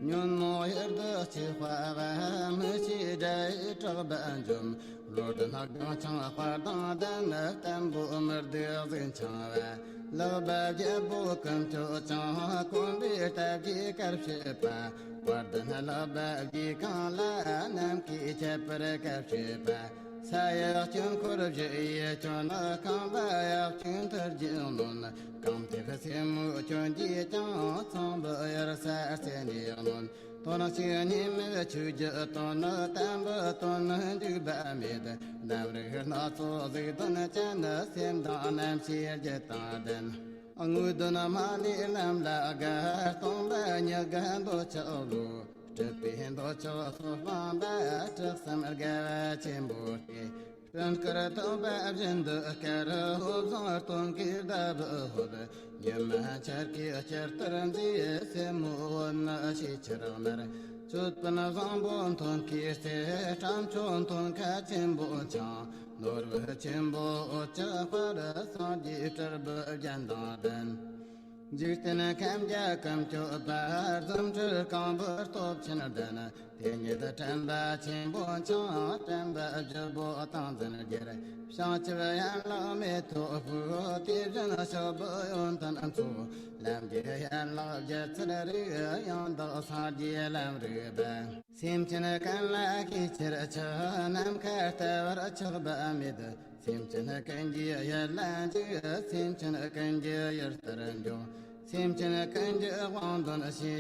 Nyun mo yerda chi hua wa me chi dai chog ban jum lo de na ga chang hua da dan na tam bu mer de zin chang wa lo ba je bu kan cho chang kun bi ta ji kar she pa wa de na lo ba ji kan la nam ki che par kar she pa sa ya chun kur je ye chon kan ba ya chun tar ji non kam te pha se mu chon ji chang chang ba ya sa se ni non Tona chini me chu je tona tamba tona du ba me de Navre na so zi tona chana sem da nam chi je ta den Angu dona ma ni lam la ga tong ba nya ga do cha lu Chepi hen do cha so fa ba cha sam ga chen bu ti Ran kara to ba jen do kara ho zo ton ki da ba ho de Yama char ki char taran zi se mu na shi char mer Chut pana zang bon ton ki se cham chon ton ka chen bo cha Nor ba chen bo cha pa da sa ji char ba jan da den Jitana kam ja kam cho ba zam char kam ba top chen den Tenye da tan ba chen bo cha tan ba ja bo tan zan jere Shang chwa yan la me to fu ti jan sha ba yon tan an chu Lam je yan la je tsar ri yan da sa je lam ri ba Sim chen kan la ki chir cha nam ka ta war cha ba me da Sim chen kan ji ya la ji sim chen kan ji yar taran jo Sim chen kan ji wang don shi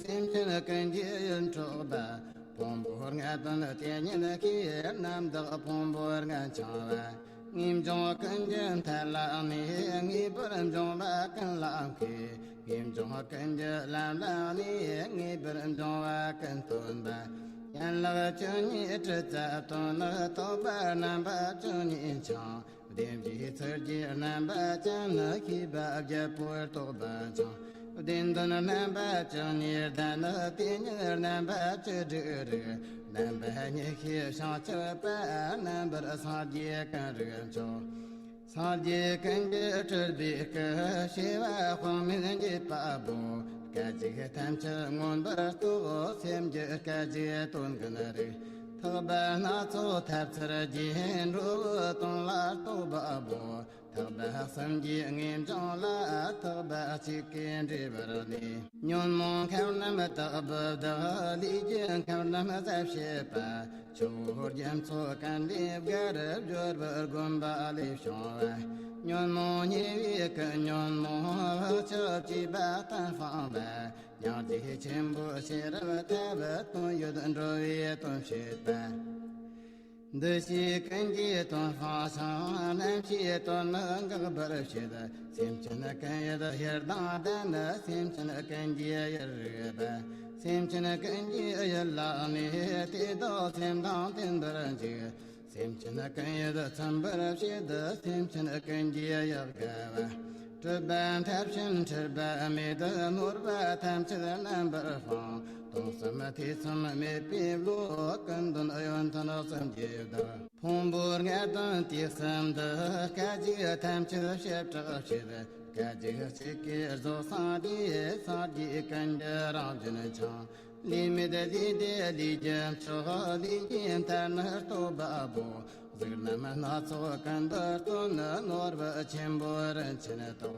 sim chen kan ji yan cho ba Pom bor nga don tian yin ki nam da pom bor nga cha ba Ngim jong kan jen ta la ni ngi bram jong ba kan la ki Ngim jong kan je lam la ni ngi bram jong ba kan ton ba Yan la chen ni zhe za ton la to ba nam ba chen ni cha Dim ji cer ji nam ba chen na ki ba ja por to ba cha Din don nam ba chen ni da na tin ni nam ba che de de Nam ba ni ki sha che ba nam ba sa ji kan ri cho Sa ji kan je che bi ke shi wa huang min ji pa bu Ka ji tam che ngon ba tu sem je ka ji ton gan ri Tho ba na cho thap chra ji ru ton la to ba bu Tho ba sam ji ngim jong la tho ba chi ken ri ba ni Nyon mon khao nam ta ba da li jeng khao nam za she pa Chu hor jam cho kan li ga ra jor ba gom ba li shon wa Nyon mon ni wi ka nyon mo cho chi ba tan fa ba Nyon ji chen bu she ra ta ba ton yu dan ro wi ton she ba De shi kan ji ton fa sa nam shi ton na ga ba ra she da Sim chen kan ya da her da da na sim chen kan ji ya re ba Sim chen kan ji ya la ni ti do sim da tin da ran ji Sim chen kan ya da cham ba ra she da sim chen kan ji ya ga ba Tre ban thap chen tre ba me da nur ba tham che da nam ba fa Tong sam thi sam me pi lo kan don ayon tan sam ji da Phong bor nga don ti sam da ka ji tham che she tra she da Ka ji che ke zo sa di kan da ra jin cha Li me da li jam cho li jin tan to ba bo Zir nam na so kan da to na nor ba chen bor chen to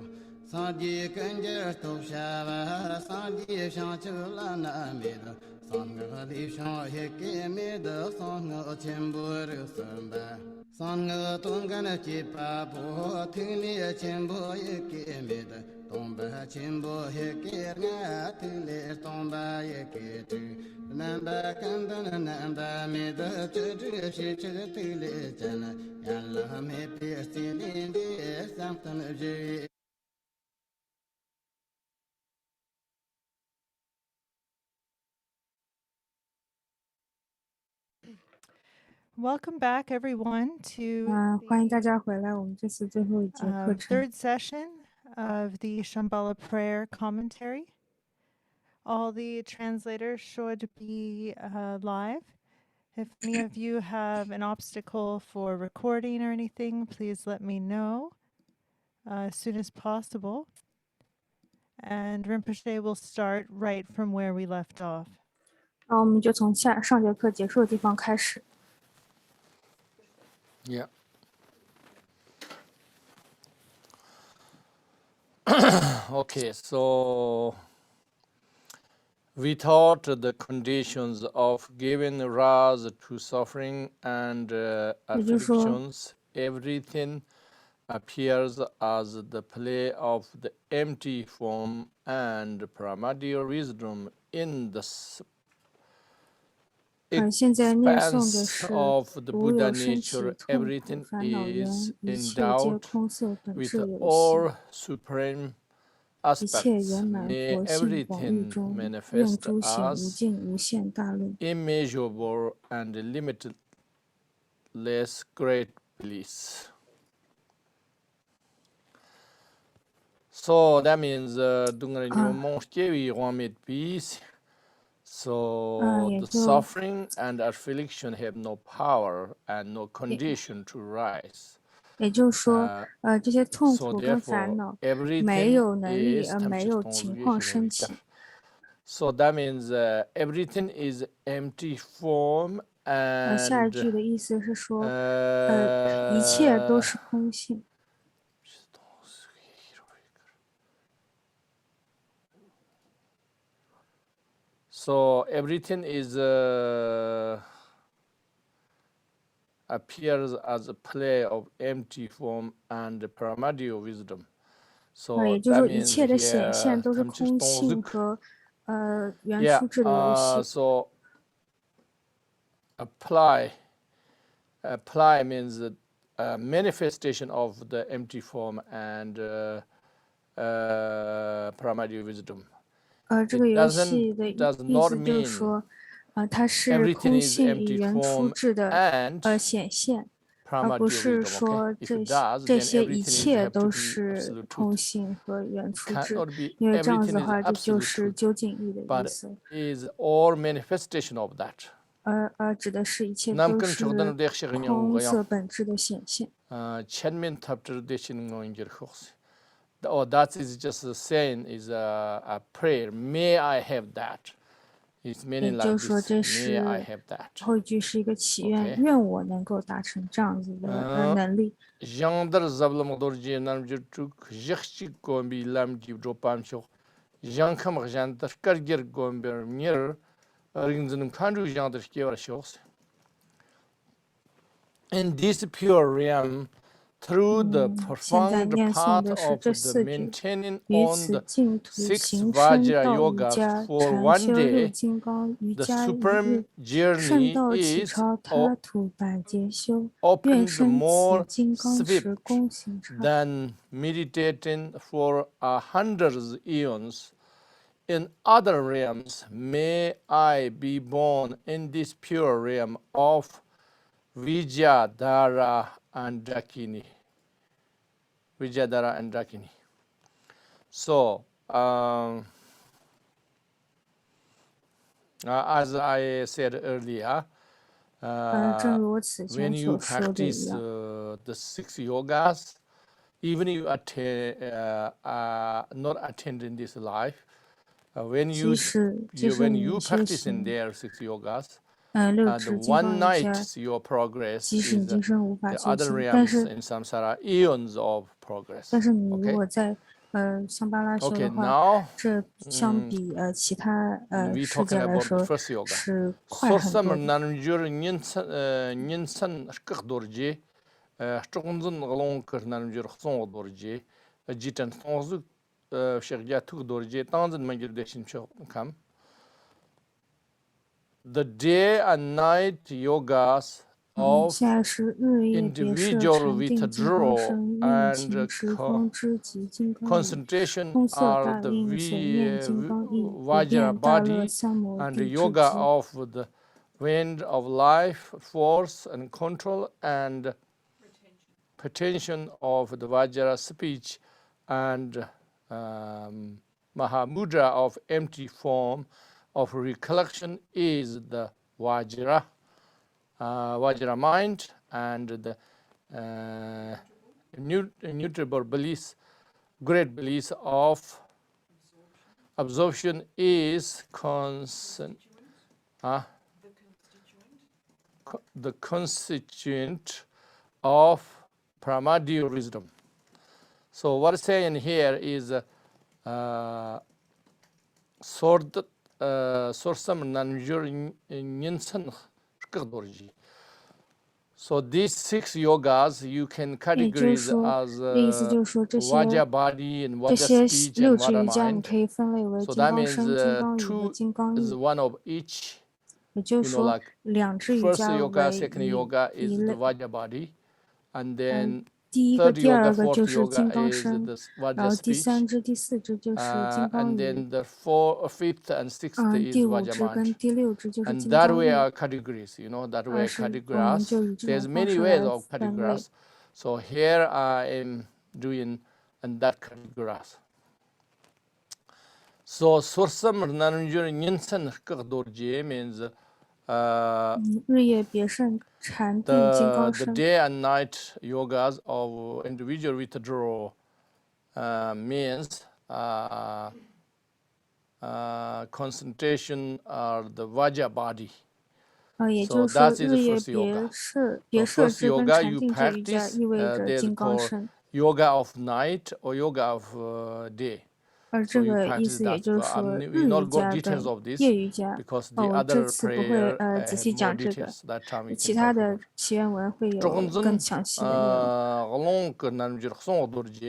Sa di kan ja to sha ba sa di sha chu la na me da San ga li sha he ke me da san ga chen bor sam ba San ga tong ga na chi pa bo thi li chen bo ye ke me da Tong ba chen bo he ke nga thi le tong ba ye ke tu Nam ba kan da nam ba me da chu chu shi chu thi le chan Yan la me pi si li di sam tan ji Welcome back, everyone, to 欢迎大家回来，我们这是最后一节课 the 程。 third session of the Shambhala prayer commentary. All the translators should be live. If any of you have an obstacle for recording or anything, please let me know as soon as possible. and Rinpoche will start right from where we left off. 然后我们就从上节课结束的地方开始。Yeah. Okay, so we thought the conditions of giving rise to suffering and afflictions, everything appears as the play of the empty form and primordial wisdom in the expanse of the Buddha nature. Everything is endowed with all supreme aspects. May everything manifest as immeasurable and limitless great bliss. So that means peace. So the suffering and affliction have no power and no condition to rise. 也就是说，这些痛苦跟烦恼没有能力，没有情况升起。So that means everything is empty form and 下一句的意思是说，一切都是空性。So everything is appears as a play of empty form and primordial wisdom. So 也就是说，一切的显现都是空性和原初智的游戏。So apply means manifestation of the empty form and primordial wisdom. 这个游戏的意思就是说，它是空性与原初智的显现，而不是说这些一切都是空性和原初智，因为这样子的话，这就是究竟义的意思。Is all manifestation of that. 指的是一切都是空色本质的显现。Oh, that is just saying is a prayer. May I have that? It's meaning like this. May I have that? 后一句是一个祈愿，愿我能够达成这样子的能力。Jangdar zablam dorje nam jirtuk jikhchi gombi lam jib dropamcho. Jankam jantar kargir gomber mir ringzunum kandu jandar kewar shows. In this pure realm, through the profound path of the maintaining on the 6 Vajra Yogas for one day, the supreme journey is opened more swift than meditating for 100 eons. In other realms, may I be born in this pure realm of Vijayadhara and Dakini. Vijayadhara and Dakini. So, as I said earlier, when you practice the 6 yogas, even you not attend in this life, when you practice in their 6 yogas, the one night your progress is the other realms in samsara eons of progress. 但是你如果在香巴拉修的话，这相比其他世界来说是快很多的。The day and night yogas of individual withdrawal and concentration are the Vajra body and yoga of the wind of life, force and control and pretension of the Vajra speech and Mahamudra of empty form of recollection is the Vajra, Vajra mind, and the immutable bliss, great bliss of absorption is the constituent of primordial wisdom. So what it's saying here is so these 6 yogas you can categorize as Vajja body and Vajja speech and Vajja mind. So that means 2 is one of each. You know, like first yoga, second yoga is the Vajja body, and then third yoga, fourth yoga is the Vajja speech, and then the fifth and sixth is Vajja mind. And that way are categories, you know, that way categories. There's many ways of categories. So here I am doing and that categories. So Sursam Nanjur Nyinsan Kagdorje means the day and night yogas of individual withdrawal means concentration or the Vajja body. So that is the first yoga. So first yoga you practice, there's called yoga of night or yoga of day. So you practice that. We will not go details of this because the other prayer have more details. That time we can talk about.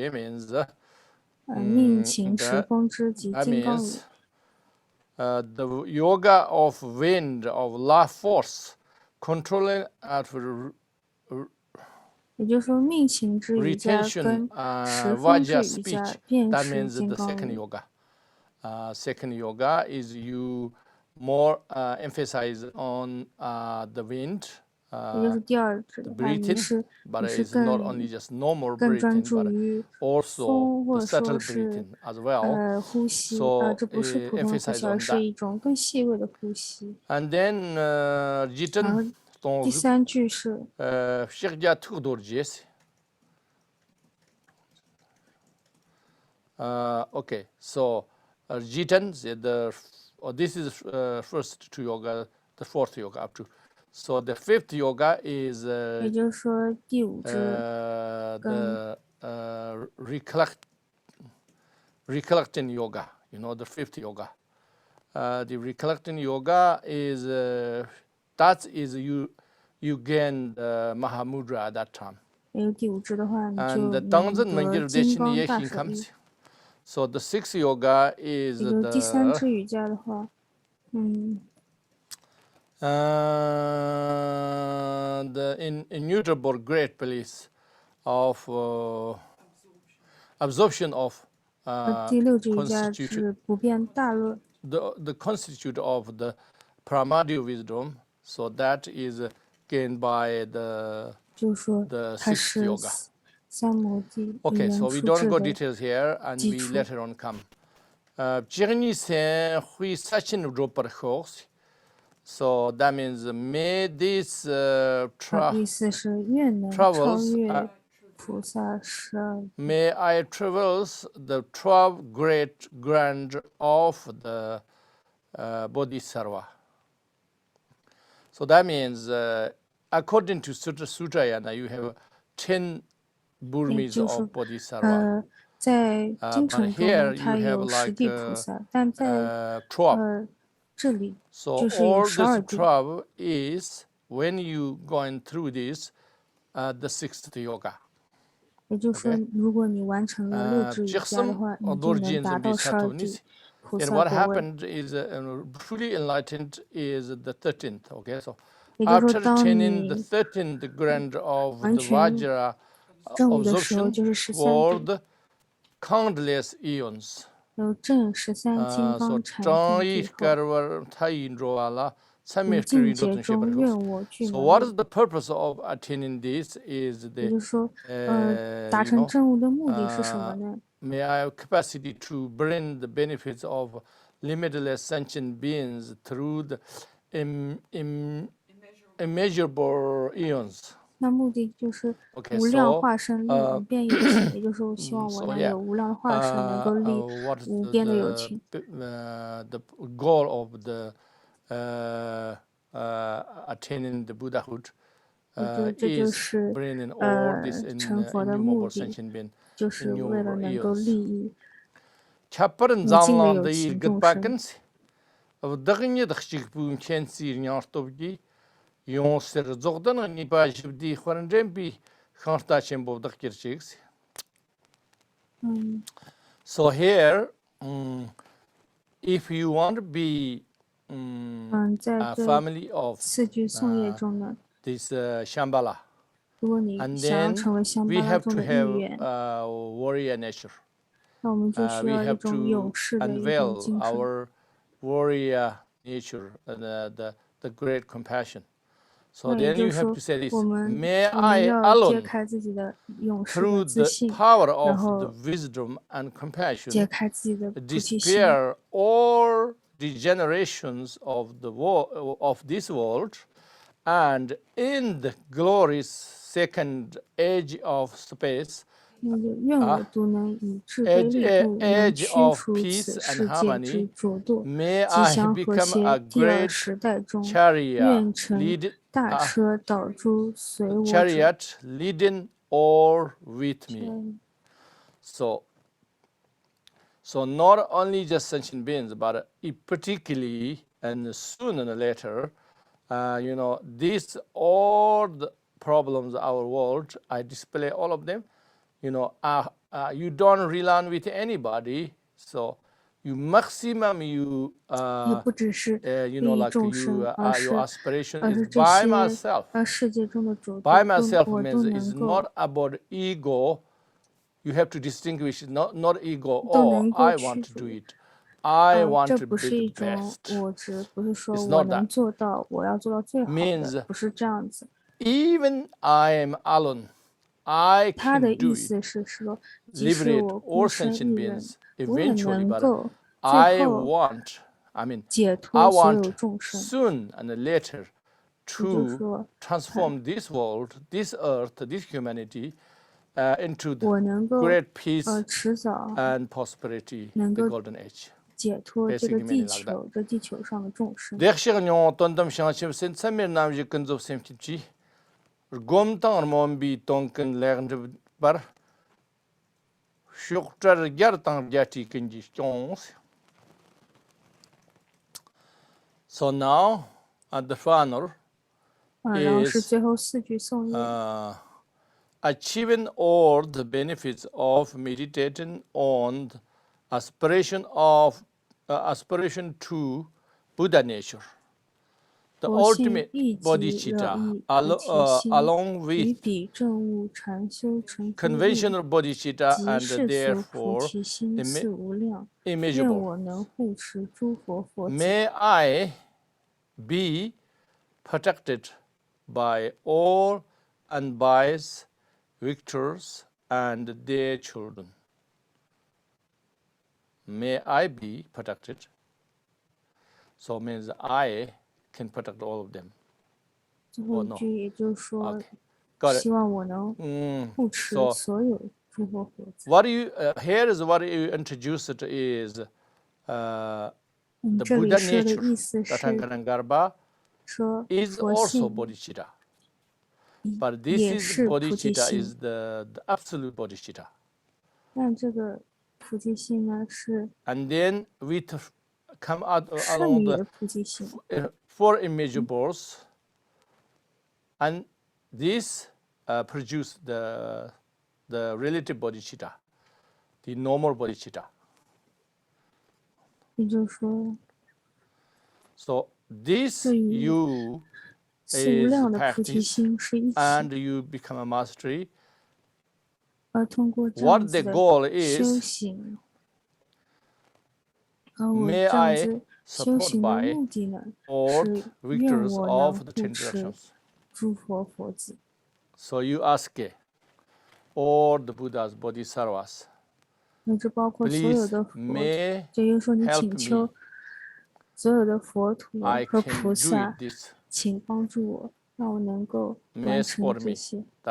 That means the yoga of wind, of life force, controlling retention, Vajja speech. That means the second yoga. Second yoga is you more emphasize on the wind, the breathing, but it's not only just normal breathing, but also the subtle breathing as well. So emphasize on that. And then Jitan okay, so Jitan, this is first 2 yoga, the 4th yoga up to. So the 5th yoga is the recollecting yoga, you know, the 5th yoga. The recollecting yoga is, that is you gain the Mahamudra at that time. And the Tangzhen Mangyur Deshini Yehin comes. So the 6th yoga is the immutable great bliss of absorption of constitute the constitute of the primordial wisdom. So that is gained by the 6th yoga. Okay, so we don't go details here, and we later on come. So that means may these travels, may I traverse the 12 great grand of the Bodhisattva. So that means according to Sutrayana, you have 10 Burmis of Bodhisattva. But here you have like 12. So all this 12 is when you going through this, the 6th yoga. Okay. And what happened is fully enlightened is the 13th. Okay, so after attaining the 13th grand of the Vajra absorption for the countless eons. So what is the purpose of attaining this is the may I have capacity to bring the benefits of limitless sentient beings through the immeasurable eons. 那目的就是无 so 量化身利无边有情，也就是我希望我 so 能 yeah 有无量的化身，能够利 what is 无边的有情。 the goal of the attaining the Buddhahood 这就 is 是 bringing all this 成佛的目 innumerable 的， sentient beings 就是为了能够 eons 利益 Chapparan 无尽的 zamlan 有 da 情 irgid 众生。 bakans of dagnya dakhchig buun chensi nyartobgi yon ser zogdan ni ba jibdi khwaran bi khansta chembo dakhkirchigs. So here if you want to be 在 a 这 family of 四句颂业中呢， this Shambhala 如果你 and 想要 then 成为香 we 巴拉 have 中 to 的一 have 员， warrior nature 那我们就需 we 要一 have 种勇 to 士的一种 unveil 精神。 our warrior nature the great compassion. So 那也 then 就 you 是 have 说 to say this, 我们 may 我们 I 要揭 alone 开自己的勇士 through 的自 the 信， power 然 of 后 the wisdom and 揭 compassion 开自己的菩提心， despair all degenerations of this world, and in the glorious second age of space, 那就愿我独能以智悲力度，能 age 驱 of 除 peace 此 and 世界之 harmony, 浊堕， may 吉 I 祥和 become 谐 a 第二 great 时代中， chariot 愿乘 lead 大车导诸随我者。 chariot leading all with me. So not only just sentient beings, but particularly and sooner or later, these all the problems of our world, I display all of them. You don't rely on with anybody, so you maximum you 也不只是 you 利 know 益 like 众生， you 而 your 是 aspiration 而 is 是这 by 些 myself. 世界中的浊 By 堕， myself 我 means 都 is 能够 not about ego. You have to distinguish not ego. 都 Oh, 能够 I 驱 want to 逐。 do it. I want 这 to 不 be 是 the 一种 best. 我执，不是说 It's 我 not 能 that. 做到，我要做到最好 Means 的，不是这样子。 even I am alone, I 他的 can do 意 it. 思是说，即使 Liberate 我 all 孤身 sentient 一人， beings 我也 eventually, 能 but 够 I 最后 want, I mean, 解 I 脱所有 want 众生。 soon and later 也就是 to 说， transform this world, this earth, this humanity into the 我能够 great peace 迟早 and prosperity, 能 the 够 golden age. 解脱这个 Basically 地 meaning like that. 球，这地球上的众生。 Dekshig nyon tondam shangchim sen samir nam je kunzo semchipchi. Gom tang armon bi tonkin lernjib bar. Shuktar gyar tang jati kinji chons. So now at the final 然后是 is 最后四句颂业。 achieving all the benefits of meditating on the aspiration to Buddha nature, the 我信 ultimate 一即 bodhicitta, 乐意菩提心， along 于 with 彼正悟禅修成佛力， conventional bodhicitta 即 and 世俗菩 therefore 提心似无量。愿 immeasurable. 我能护持诸佛佛子。 May I be protected by all unbiased victors and their children. May I be protected. So means I can protect all of them. 最后一 no? 句也就是说 Okay.，Got it. 希望我能护持 So 所有诸佛佛子。 what you here is what you introduced is the 这里 Buddha 说的 nature. 意思是 Tathagata 说 is 佛 also 性 bodhicitta. But this 也 is 是菩提 bodhicitta 心 is the absolute bodhicitta. 但这个菩提心呢是 And then we come out 圣 along 理 the 的菩提心。 four immeasurables, and this produce the relative bodhicitta, the normal bodhicitta. 也就是说， So this 对于 you 四无 is 量的菩提 practice 心是一起， and you become a mastery. 而通过这样 What 子 the 的 goal 修 is, 行，而我 may 这样 I 子修 support 行的 by 目的呢， all 是愿 victors 我能 of the 护 10 持 directions. 诸佛佛子。 So you ask all the Buddhas, Bodhisattvas, 那这包括所有 please 的佛， may 也就是说你 help 请求 me. 所有的佛陀 I 和 can 菩 do 萨 it this. 请帮助我，让我能够完成这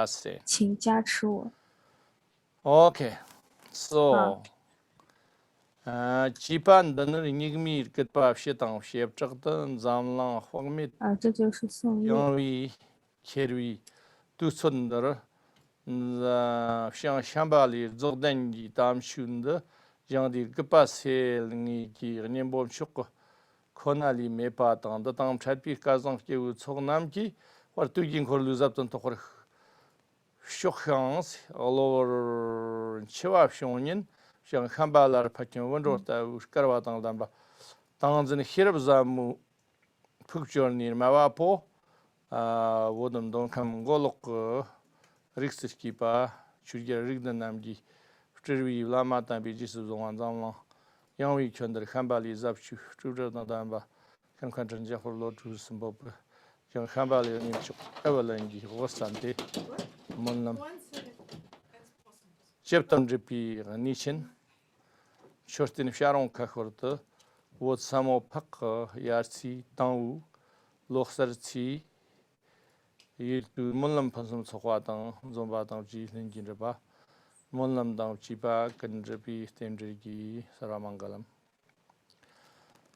些，请加持我。Okay, so 지반드는 이익미 끝밥시 당시 접적던 잠랑 혹미 这就是颂乐。 영위 체르위 두선들 像샴발리 조던지 담슌데 양디 끝밥세니 기르님봄 쇼고 코나리 메파당다 당 차피 가상기 우총남기 와투긴 콜루잡던 토커 쇼향스 all over 치와쇼닌 像Shambhala pakin wondro ta uskarwa tangdan ba tangzin hirb zamu pukjornir mawapo wodum don kam golok rikski pa churger rigdan namgi chirwi lama ta bi jisu zongan zamla yangwi chondar Shambhala zap churder dan ba kan kan jan holo tu simbob yang Shambhala ni chuk evalangi wosante monlam cheptam jipi nichin Shortin Sharon Kahorta, what Samo Pak Yarsi, Tau, Loxarci, Yitu Mulam Pansum Sohatan, Zombatang G. Linginjaba, Mulam Dang Chipa, Kanjapi, Tendrigi, Saramangalam.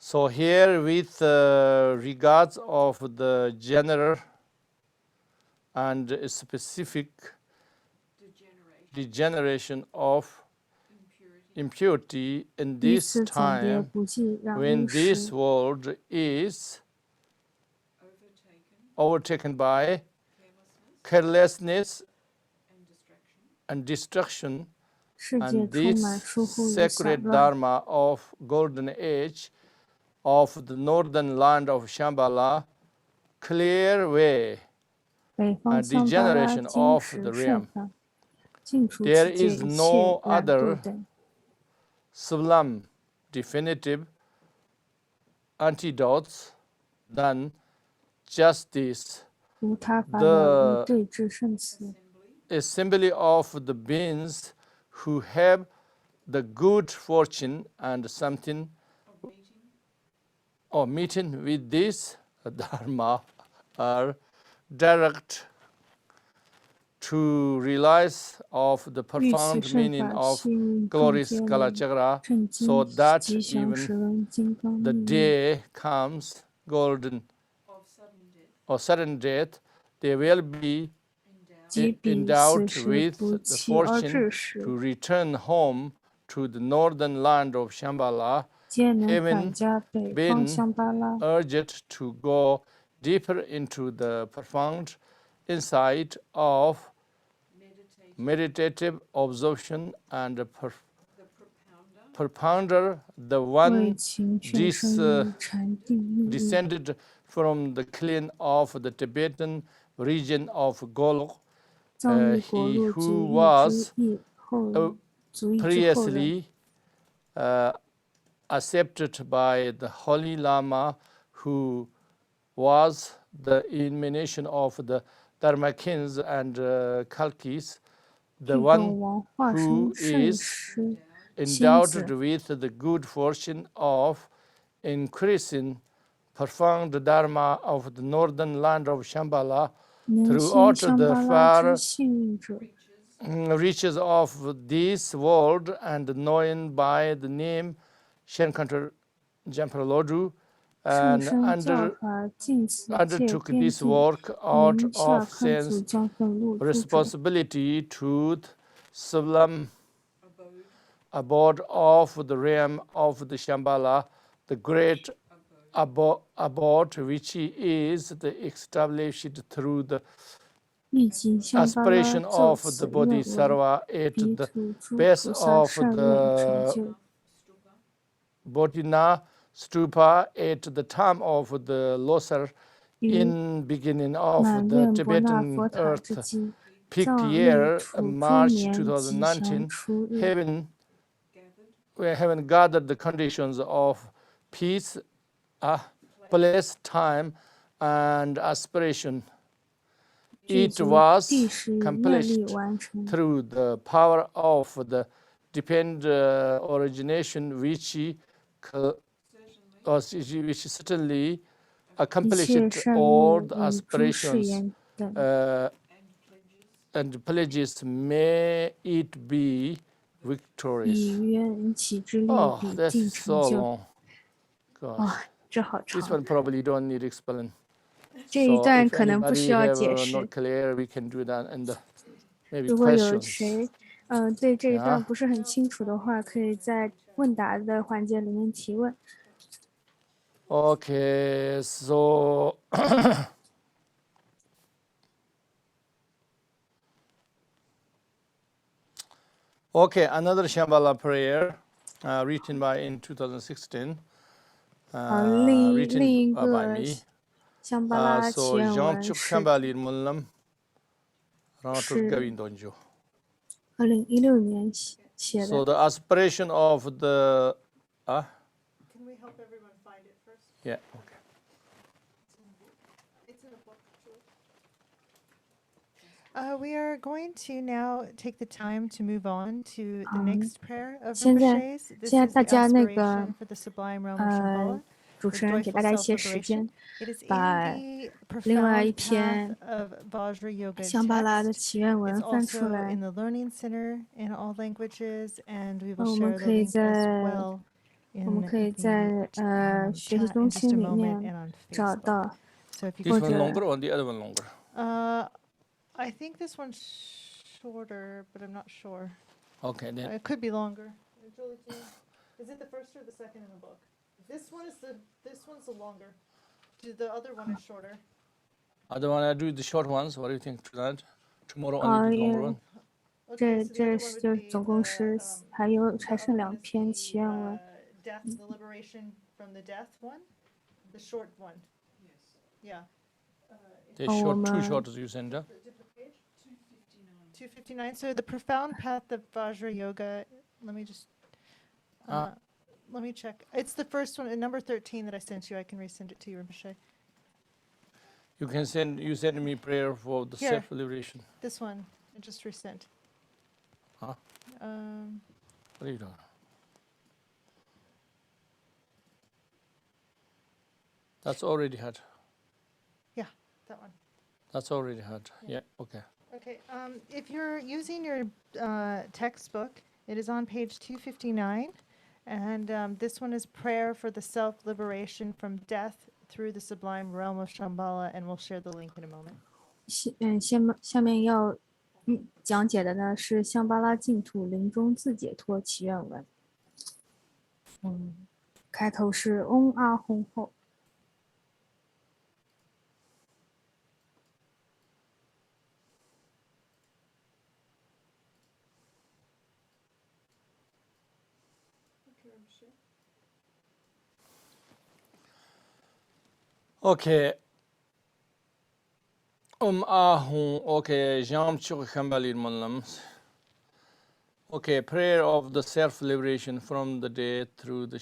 So here with regards of the general and specific degeneration of impurity in this time when this world is overtaken by carelessness and destruction, and this sacred Dharma of golden age of the northern land of Shambhala clear way and degeneration of the realm. There is no other sublime definitive antidotes than justice, the assembly of the beings who have the good fortune and something or meeting with this Dharma are direct to realize of the profound meaning of glorious Kalachakra, so that even the day comes golden or sudden death, they will be endowed with the fortune to return home to the northern land of Shambhala, having been urged to go deeper into the profound insight of meditative observation and propounder, the one descended from the clan of the Tibetan region of Golok, he who was previously accepted by the Holy Lama, who was the emanation of the Dharmakins and Kalkis, the one who is endowed with the good fortune of increasing profound Dharma of the northern land of Shambhala throughout the far reaches of this world, and known by the name Shenkantar Jampralodu, and undertook this work out of sense responsibility to the sublime abode of the realm of the Shambhala, the great abode which is established through the aspiration of the Bodhisattva at the base of the Bodhina Stupa at the time of the Losar in beginning of the Tibetan earth peak year, March 2019, having gathered the conditions of peace, place, time, and aspiration. It was accomplished through the power of the dependent origination, which certainly accomplished all the aspirations and pledges, may it be victorious. Oh, that's so long. Gosh. This one probably don't need explain. So if anybody have not clear, we can do that and maybe questions. 对这一段不是很清楚的话，可以在问答的环节里面提问。Okay, so okay, another Shambhala prayer written in 2016. 另一个香巴拉祈愿文是2016年写的。So the aspiration of the Can we help everyone find it first? Yeah, okay. It's in a book. We are going to now take the time to move on to the next prayer of Rinpoche's. This is the aspiration for the sublime realm of Shambhala. 主持人给大家一些时间，把另外一篇香巴拉的祈愿文翻出来。我们可以在学习中心里面找到，或者。I think this one's shorter, but I'm not sure. Okay, then. It could be longer. Is it the first or the second in the book? This one's the longer. The other one is shorter. Other one, I do the short ones. What do you think tonight? Tomorrow only the longer one. 这就总共是还剩2篇祈愿文。Death, the liberation from the death one, the short one. Yes. Yeah. The short, too short as you send up. 259. So the profound path of Vajra Yoga. Let me just. Let me check. It's the first one, number 13 that I sent you. I can resend it to you, Rinpoche. You send me prayer for the self-liberation. This one, I just resent. Huh? What are you doing? That's already had. Yeah, that one. That's already had. Yeah, okay. Okay, if you're using your textbook, it is on page 259. And this one is prayer for the self-liberation from death through the sublime realm of Shambhala, and we'll share the link in a moment. 下面要讲解的呢是香巴拉净土临终自解脱祈愿文。开头是嗡阿吽后。Okay. Ahun. Okay. Jam chuk khambalir mullam. Okay. Prayer of the self-liberation from the death through the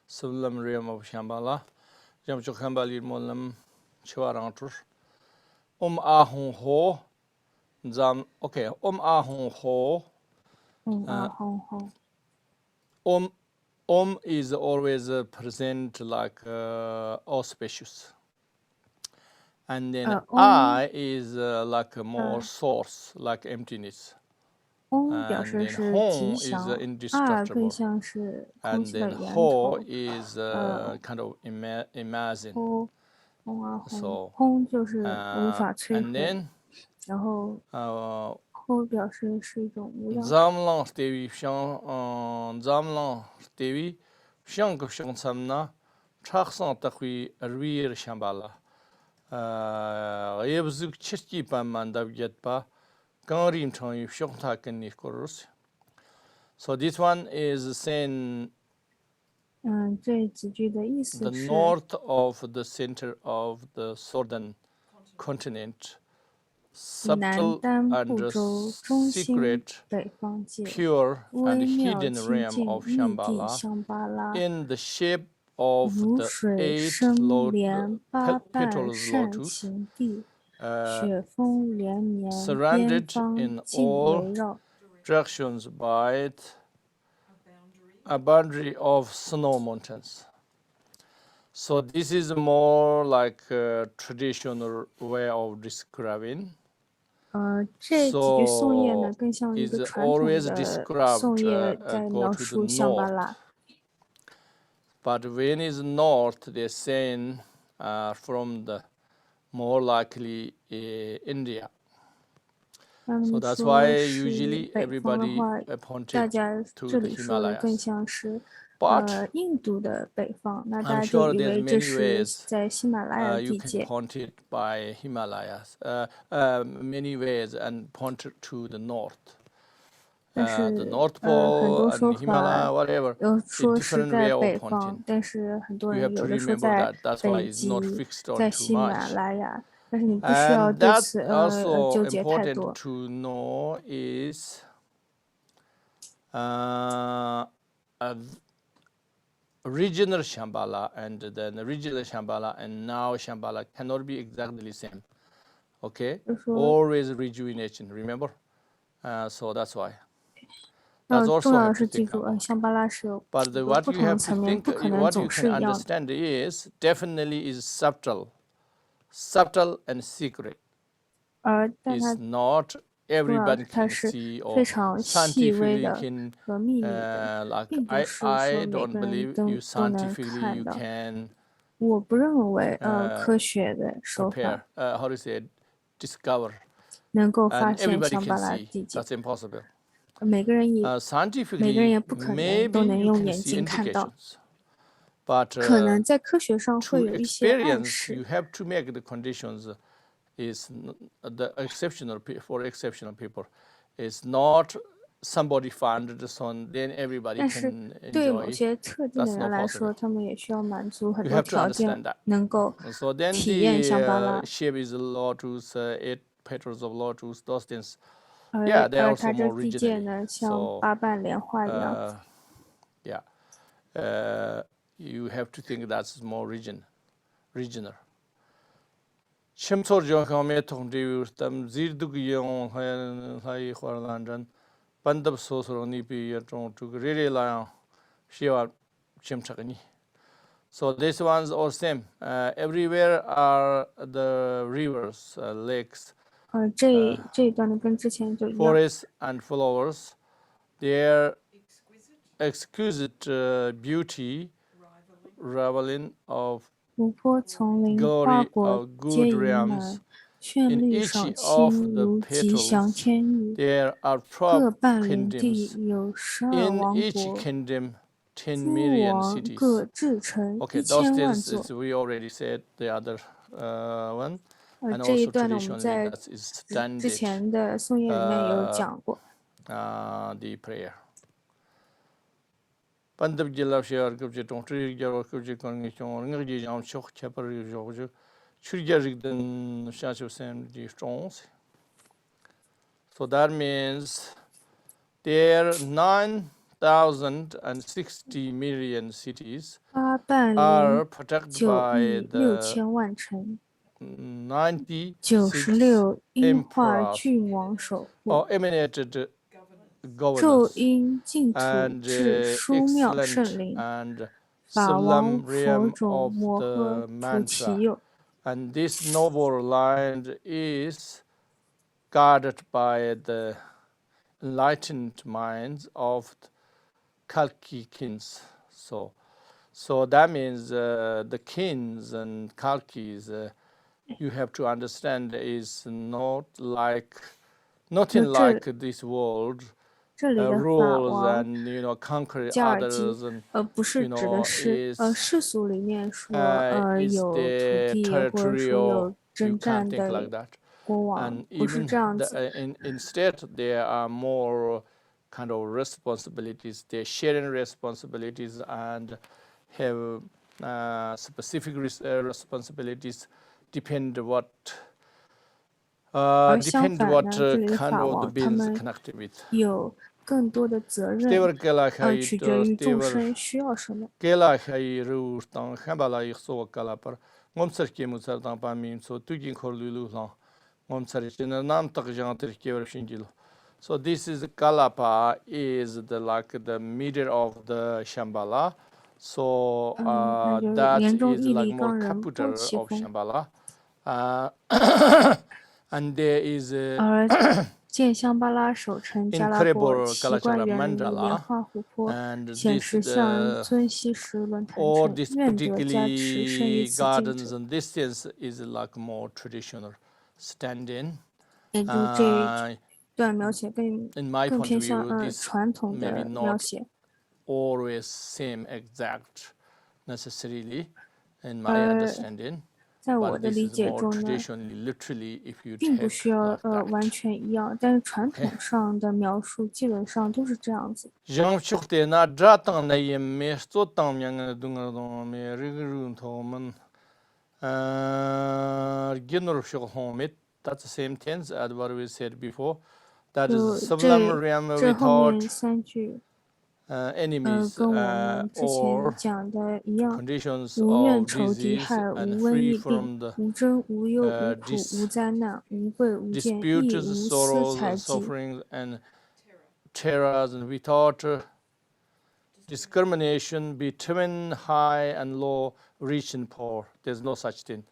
sublime realm of Shambhala. Jam chuk khambalir mullam chwarantur. Ahun ho. Zam. Okay. Ahun ho. Ahun ho. Is always present like auspicious. And then I is like a more source, like emptiness. And then Hong is indestructible. And then Ho is kind of imagine. So, and then Zamlang Devi Shank Samna Chaksan Takwi Rear Shambhala. Yebzuk Chitki Pamanda Yetpa Ganrim Tony Shoktakan Nikorus. So this one is saying the north of the center of the southern continent. Subtle and secret, pure and hidden realm of Shambhala in the shape of the 8 petals lotus, surrounded in all directions by a boundary of snow mountains. So this is more like a traditional way of describing. 这几句颂业呢， So 更像一 is 个传统 always 的 described 颂业， 在 go 描 to the 述香巴 north. 拉。 But when is north, they're saying from the more likely India. 他 So 们 that's 说 why 是 usually 北方的 everybody 话， 大 pointed 家 to 这 the 里说的更 Himalayas. 像是 But 印度的北方，那大 I'm 家就 sure 以 there's 为这 many 是 ways 在喜马拉雅 you 地 can 界。 point it by Himalayas, many ways and point it to the north. 但 The 是 North 很 Pole 多 and 说 Himalaya, 法 whatever, 有 a 说是 different 在 way of 北 pointing. 方，但是很多 You 人 have 有 to 的说 remember 在 that. That's why 北 it's not 极， fixed on 在 too 喜马 much. 拉雅，但是你不需要 And 对 that 此 also 纠结太 important 多。 to know is original Shambhala and then original Shambhala and now Shambhala cannot be exactly the same. Okay? 就说 Always rejuvenation, remember? So that's why. 重 That's 要 also 的 have 是 to 记 think 住， about. 香巴拉是有 But 很多 what 不 you 同的 have to 层面， think, 不可能 what you 总 can 是一样的。 understand is definitely is subtle and secret. 但它 It's not 重要 everybody 是它 can 是 see 非 or 常细微 scientifically 的 can 和秘密的， like 并不是 I 说每 don't 个人 believe 都 you 都能 scientifically 看 you 到。 can 我不认为科学的手 prepare 法 how to say discover 能够发 and 现 everybody 香 can 巴拉 see. 地界， That's impossible. 每个人也 Scientifically 不可能 maybe 都能 you 用 can 眼 see 睛看到， indications. But 可能在科学上 to 会有一些暗 experience 示 you， have to make the conditions is the exceptional for exceptional people. It's not somebody found the sun, then everybody 但是 can 对某 enjoy. 些特定的 That's 人 not 来说， possible. 他们也需要满足很 You 多 have to 条件 understand that. 能够 So then 体验香巴 the 拉， shape is lotus, 8 petals of lotus, those things. Yeah, they 而 also 它这 more 地界 originally. 呢，像 So 八瓣莲花一样。 yeah, you have to think that's more regional. Chimsor Jong me tong de tam zirdug yong hai khwarlandan pandab sosoroni pi yatong to really la shiwa chimchakani. So these ones are same. Everywhere are the rivers, lakes, 这一段呢跟之前就一样。 forests and flowers. Their exquisite beauty, reveling of 湖泊、丛林、花 glory 果 of 皆 good 盈 realms. 满，绚 In 丽 each 赏 of 心， the 如吉祥 petals 天意。 there are 各 12半领地 kingdoms. 有12 In 王 each 国， kingdom, 10 诸 million 王各 cities. 制成 Okay, those 1000万 things 座。 is we already said the other one, and 这一 also 段呢，我们 traditionally 在 that is 之 standard 前的颂业里面有讲过。 the prayer. Pandab jilab shayar kubje tongtri jaro kubje kongi chong ngji jam chok chapar jojo churjarig den shacho sem di stones. So that means there are 9,060 million cities 八瓣 are 领 protected 9 by 亿 the 6000万城， 96 96英化 emperors 郡王守护， or emanated 昼 governors 因净土 and 至殊妙 excellent 圣灵， and 法王 sublime 佛 realm 种 of 摩诃 the 菩提 mantra. 佑。 And this noble land is guarded by the enlightened minds of Kalki kings. So that means the kings and Kalkis, you have to understand, is not like nothing like this world. 这里的法 Rules 王 and conquer 加尔基 others and 不是指的是 is 世俗里面说 is 有土 the 地或者说 territorial. 有 You 征 can't 战 think like 的 that. 国王， And 不是 even 这样子。 instead, there are more kind of responsibilities. They're sharing responsibilities and have specific responsibilities. Depend what 相 depend 反 what 呢，这里的 kind 法 of the 王他 business 们 connected with. 有更多的责任， Stever kela khai 取决于众 stever 生需要什么。 kela khai ru tang Shambhala so kala par ngom sar ke mu sar tang pa min so tugin khor lulu lang ngom sar chen nam tak jang ter ke wer shinjil. So this is Kalapa is the like the middle of the Shambhala, So 那就 that 严重 is 毅 like 力 more 刚人波 capital 气 of 风。Shambhala. And there is 而见香巴拉手持加拉波 incredible 奇怪 Kalachakra 园林莲 mandala. 花湖泊， And 显 this 示向尊西石论坛 all 城， this 愿得加持生于 particularly 此境 gardens 者。 and this sense is like more traditional stand-in. 也就这段描写 In my 更 point 偏 of 向 view, this 传统 maybe 的描 not 写。 always same exact necessarily in my understanding. 在 But 我的 this 理 is 解 more 中呢， traditionally, literally, if you 并不 take 需要 like 完 that. 全一样，但是传统上的描述基本上都是这样子。 Yang chukte na dratang na yem me sto tang myang na dunga dong me rigurun thoman ginur shul homit. That's the same tense as what we said before. That 就 is sublime realm 这后面 without 三句 enemies 跟我们之前 or 讲的一样， conditions 无怨 of 仇敌 disease 害， and 无瘟 free 疫病， from the 无争无忧无苦无灾难，无贵无贱，亦 disputes, 无私 sorrows, 财 and 疾。 sufferings, and terrors, and without discrimination between high and low, rich and poor. There's no such thing,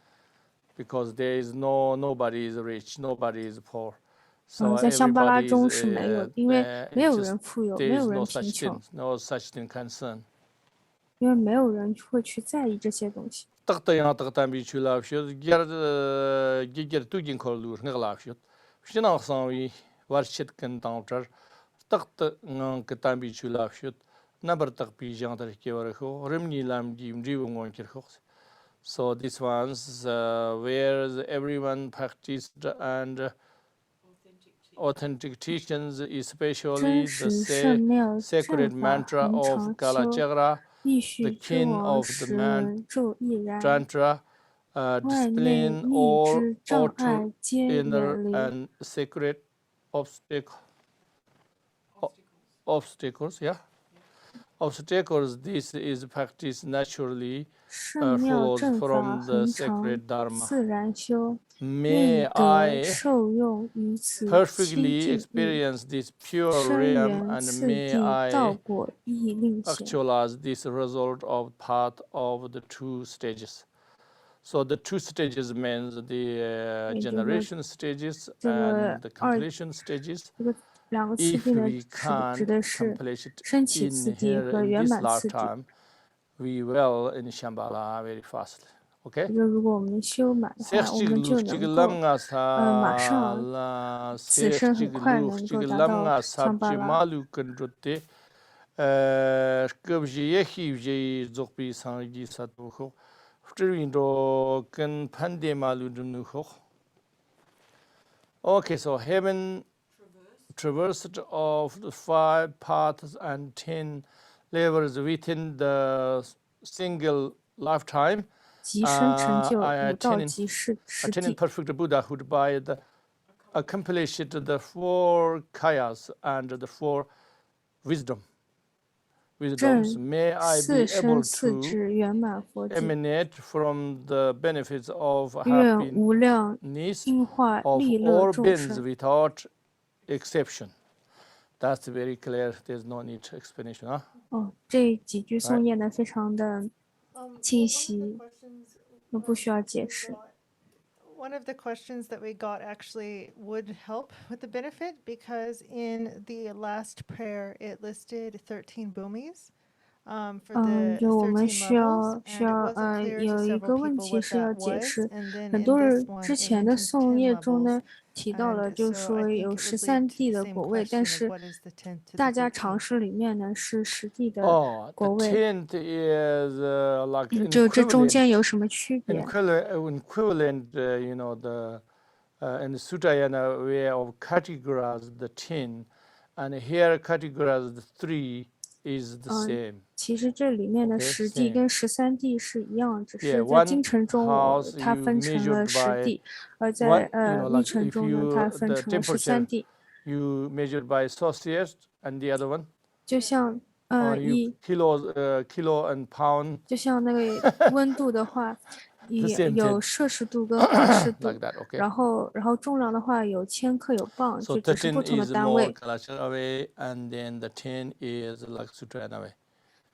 because there is nobody is rich, nobody is poor. So 在香巴拉 everybody 中 is 是没有，因为没有人 just 富有，没 there 有 is 人 no 贫 such 穷， thing, no such thing concern. 因为没有人会去在意这些东西。 Takta yang takta bi chula fshut ger tugin kolur ngla fshut. Fshina sanwi warshit kan tawtar. Takta ngang katan bi chula fshut. Nabar tak bi jang tar ke war kho rimni lam gi mri ngon kir kho. So this ones where everyone practiced and authentic teachings, especially 真 the 实圣妙 sacred 正法 mantra 恒 of 常修， Kalachakra, 必 the 须之 king 王 of the 使人昼亦然， mantra, 外内 discipline 逆 all 之障 outer 碍皆 inner 远离。 and sacred obstacles. Yeah, obstacles. This is practiced naturally 圣妙 flows 正法 from the 恒常 sacred Dharma. 自然修， May 令得 I 受用于此清 perfectly 净意， experience this pure 生 realm, 缘 and 次 may 第道 I 果亦令显。 actualize this result of part of the two stages. So the two stages means the generation stages 这 and 个 the 二 completion stages. 这个两个次 If 第呢， we 指 can't 的是 accomplish it 升起 in 次第 here 和 in 圆 this 满次第。 lifetime, we will in Shambhala very fastly. Okay? 就如果我们修满的话，我们就能够马上此生很快能够达到香巴拉。 Okay, so heaven traversed of the 5 paths and 10 levels within the single lifetime. 即生成就五道 Attaining 即世 attaining 地。 perfect Buddhahood by the accomplished the 4 kayas and the 4 wisdoms. 正 May I 四 be 生 able 四 to 智圆满佛地， emanate from the benefits of 愿无量 happiness 因化 of 利乐 all 众 beings 生。 without exception. That's very clear. There's no need to explanation. Huh? 哦，这几句诵念的非常的清晰，不需要解释。 One of the questions that we got actually would help with the benefit, because in the last prayer it listed 13 bhumis for the 就我们 13需要 levels, and it wasn't clear to 有一个 several 问 people 题 what 是要 that 解 was. 释， And then 很 in 多 this 人 one 之 it 前的 mentions 诵 10业中 levels. 呢提到了， And 就 so 说 I 有 think it would 13 lead to 地 the 的 same 果位，但 question 是 of what is the 10th to 大 the 家常 13th. 识里面呢是10地的 Oh, 果 the 位， 10th is like 就这中 equivalent, 间有什么区别？ equivalent, the in the Sutayana way of categorize the 10, and here categorize the 3 is the same. 其实这里面的 Okay, 10地 same. 跟13地是一样，只 Yeah, 是在京 one 城中 house 它 you 分成了 measured 10 by 地，而 one, 在密 like 城 if 中呢，它 you 分 the 成了13 temperature 地， you measured by Celsius, and the other one 就像 you kilo and pound, 就像那个温度的话， same 有 thing. 摄氏度跟华氏度 Like，that, okay. 然后重量的话有千克有磅， So 就只是不 13同的 is 单 more 位。 Kalachara way, and then the 10 is like Sutrayana way.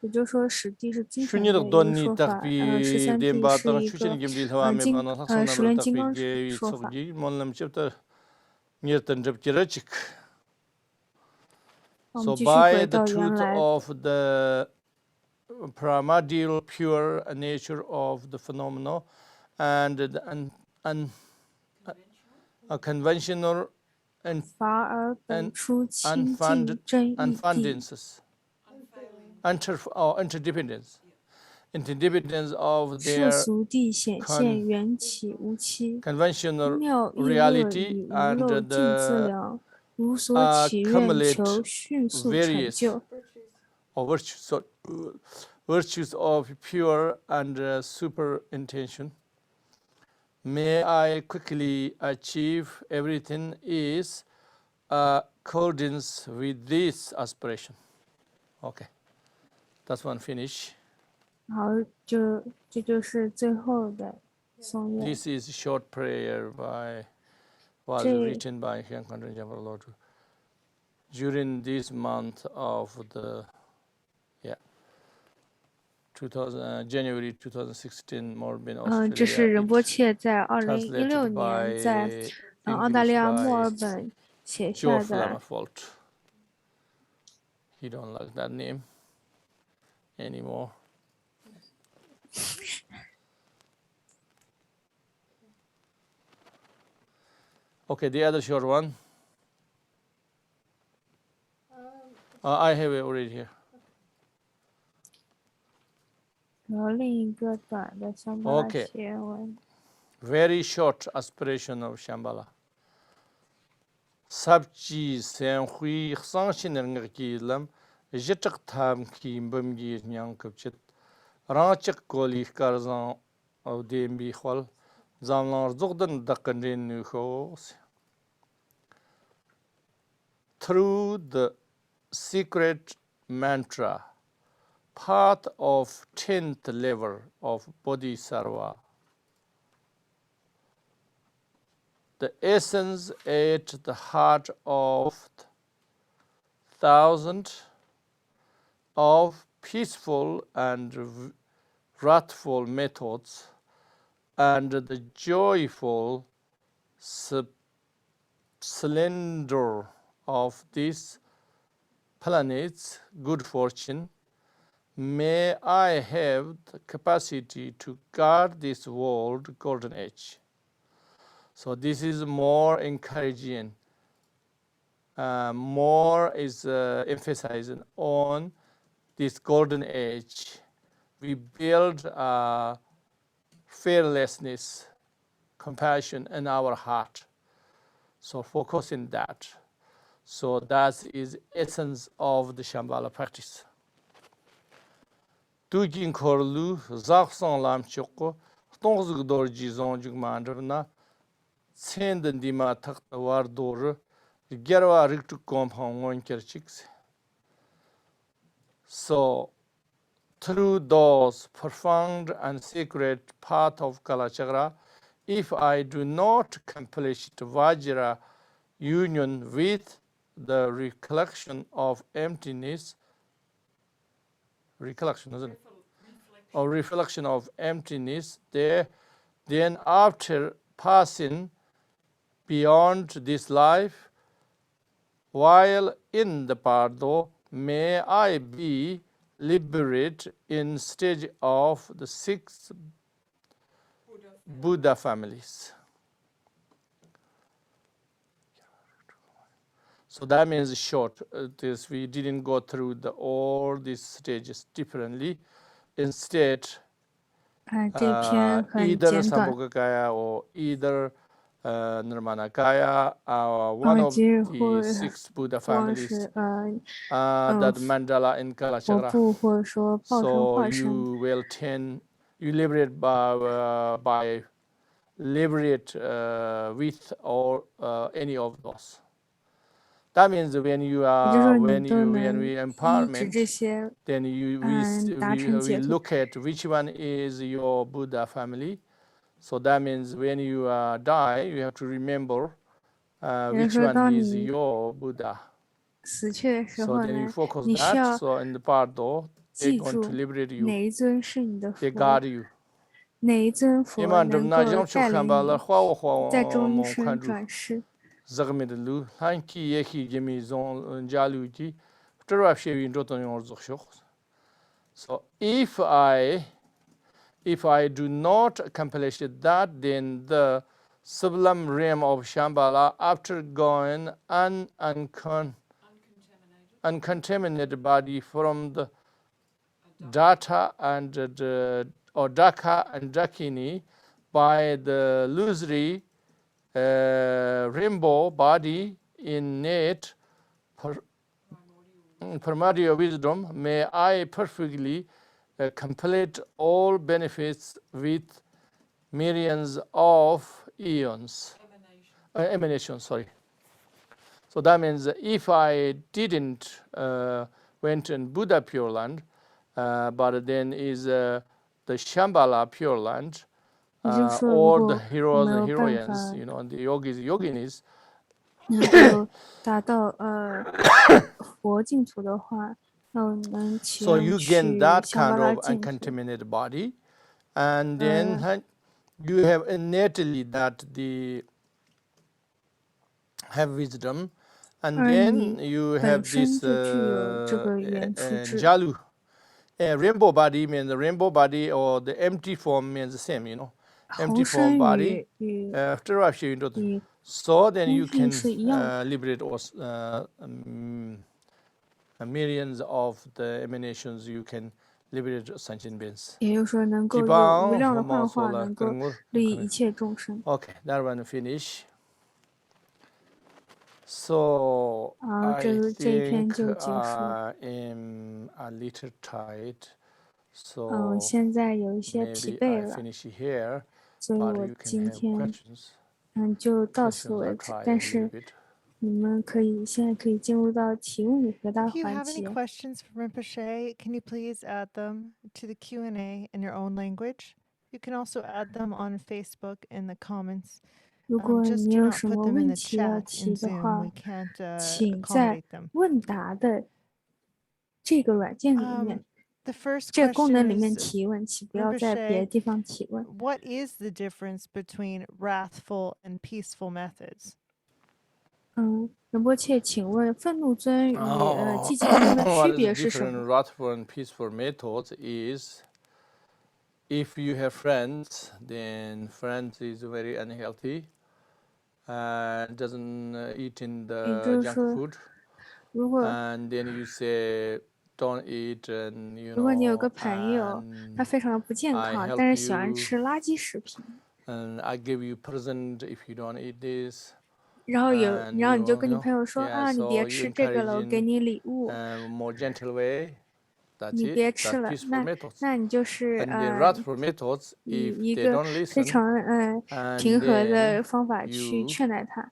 也就是说史地是经典的一个说法，13地是一个十轮金刚说法。So by the truth of the primordial pure nature of the phenomena and the conventional and interdependence of their conventional reality and the accumulate virtues of pure and super intention. May I quickly achieve everything is accordance with this aspiration. Okay, that's one finish. 好，这就是最后的颂愿。 This is a short prayer was written by Shambhala during this month of the January 2016 Melbourne, Australia. 这是仁波切在2016年在澳大利亚墨尔本写下的。He don't like that name anymore. Okay, the other short one. I have it already here. 然后另一个短的香巴拉祈愿文。Very short aspiration of Shambhala. Sabji sen hui xangshin ngaki lam jitak tham ki bumgi nyang kupchit ranchik koli karzan of dembi khwal zamlar zugdan dakandin nu khos. Through the secret mantra, path of 10th level of Bodhisattva, the essence at the heart of thousands of peaceful and wrathful methods and the joyful splendor of this planet's good fortune, may I have the capacity to guard this world golden age. So this is more encouraging, more is emphasizing on this golden age. We build fearlessness, compassion in our heart. So focus in that. So that is essence of the Shambhala practice. Tugin korlu zaksan lam choko tongzug dorji zonjug mandrna senden dima takta war doğru gerwa riktu kompon kerchiks. So through those profound and sacred path of Kalachakra, if I do not accomplish the Vajra union with the recollection of emptiness, recollection, isn't it? Or reflection of emptiness, there, then after passing beyond this life, while in the Pardo, may I be liberated in stage of the 6 Buddha families. So that means short. This we didn't go through all these stages differently. Instead, either Sambhogakaya or either Nirmanakaya, one of the 6 Buddha families, that mandala in Kalachakra. So you will you liberate by liberate with or any of those. That means when you are when we empowerment, then we look at which one is your Buddha family. So that means when you die, you have to remember which one is your Buddha. So then you focus that. So in the Pardo, 记 going 住 to liberate 哪 you. 一尊是你的 They 佛， guard you. 哪一尊佛 Iman 能 na 够 jam chu 带领 Shambhala 你 hwa 在中阴 mo 身 khandu. 转世。 Zagmid lu hanki yeki jemi zon jalu ji. Trap shewi ndoton yor zokshokh. So if I do not accomplish that, then the sublime realm of Shambhala, after going uncontaminated body from the Data and or Dhaka and Dakini by the illusory rainbow body innate primordial wisdom, may I perfectly complete all benefits with millions of eons. Emanations, sorry. So that means if I didn't went in Buddha Pure Land, but then is the Shambhala Pure Land, 也就是说，如 or 果 the 我 heroes 没 and 有办 heroines, 法 you know, the yogis, yoginis, 能够达到佛净土的话，那我能祈 so 愿 you 去 gain that 香 kind 巴拉 of 净土。 uncontaminated body, and then you have innately that the have wisdom, and 而 then 你 you 本 have 身 this 就具有这个原初智。 jalu. Rainbow body means the rainbow body, or the empty form means the same, you know. Empty 红 form 身 body. 与 After I've shown you, 与 so then 空 you 性 can 是一样的。 liberate millions of the emanations. You can liberate sentient beings. 也就是说，能够有无量的幻化，能够利益一切众生。 Okay, that one finish. So I 这一篇 think 就结束。 I am a little tired. So 现在有一些 maybe 疲惫 I 了， finish here, 所以 but 我 you can 今 have 天 questions. 就到此 Questions 为 I 止。 try 但 a 是 little bit. 你们现在可以进入到提问与回答 If you 环 have any 节。 questions for Rinpoche, can you please add them to the Q&A in your own language? You can also add them on Facebook in the comments. 如果 Just 你 do 有 not 什 put 么 them in 问 the 题要 chat 提 in 的 Zoom. 话， We can't 请在 accommodate them. 问答的这个软件里面， The first 这个功 question 能里面 is, 提问，请不要在别的地方提问。 what is the difference between wrathful and peaceful methods? 仁波切，请问愤怒尊与寂静尊的区别是什 What is the 么？ different wrathful and peaceful methods is, if you have friends, then friends is very unhealthy and doesn't eat in the junk food. 如果 And then you say don't eat, and you 如果你有个 know, 朋友，他 and 非常的不健 I 康， help 但是喜欢 you, 吃垃圾食品， and I give you present if you don't eat this. 然后And 你就跟你 you know, 朋友说 yeah, 你 so 别 you 吃这个了，我 encourage 给 in 你礼物， more gentle way. That's 你 it. 别吃 That's 了， peaceful methods. 那你就是 And then wrathful methods, 以 if 一 they 个 don't 非 listen, 常平 and 和的 then 方法去 you 劝待他，